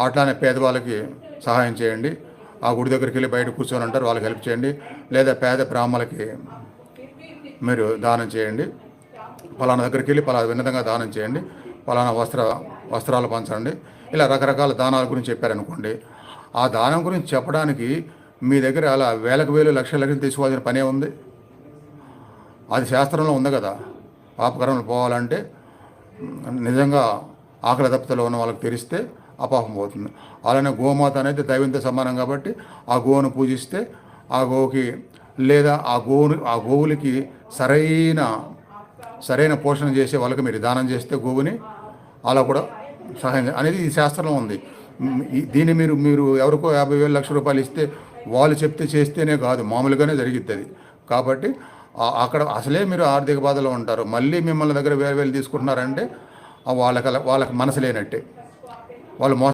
అట్లానే పేదవాళ్ళకి సహాయం చేయండి. ఆ గుడి దగ్గరికి వెళ్ళి బయట కూర్చొని ఉంటారు, వాళ్ళకి హెల్ప్ చేయండి. లేదా పేద బ్రాహ్మలకి మీరు దానం చేయండి. పలానా దగ్గరికి వెళ్ళి పలానా విధంగా దానం చేయండి, పలానా వస్త్రాలు పంచండి, ఇలా రకరకాల దానాల గురించి చెప్పారనుకోండి. ఆ దానం గురించి చెప్పడానికి మీ దగ్గర అలా వేలకు వేలు లక్షల లక్షలు తీసుకోవాల్సిన పనే ఉంది? అది శాస్త్రంలో ఉంది కదా. పాపకర్మలు పోవాలంటే నిజంగా ఆకలి దప్పికలో ఉన్న వాళ్ళకి తెలిస్తే ఆ పాపం పోతుంది. అలానే గోమాత అనేది దైవంతో సమానం కాబట్టి ఆ గోవును పూజిస్తే ఆ గోవుకి, లేదా ఆ గోవులకి సరైన పోషణ చేసే వాళ్ళకి మీరు దానం చేస్తే గోవుని అలా కూడా సహాయం అనేది ఈ శాస్త్రంలో ఉంది. దీన్ని మీరు ఎవరికో 50,000 లక్షల రూపాయలు ఇస్తే వాళ్ళు చెప్తే చేస్తేనే కాదు, మామూలుగానే జరిగిద్ది అది. కాబట్టి అక్కడ అసలే మీరు ఆర్థిక బాధలో ఉంటారు, మళ్ళీ మిమ్మల్ని దగ్గర వేలు తీసుకుంటున్నారంటే వాళ్ళకి మనసు లేనట్టే. వాళ్ళు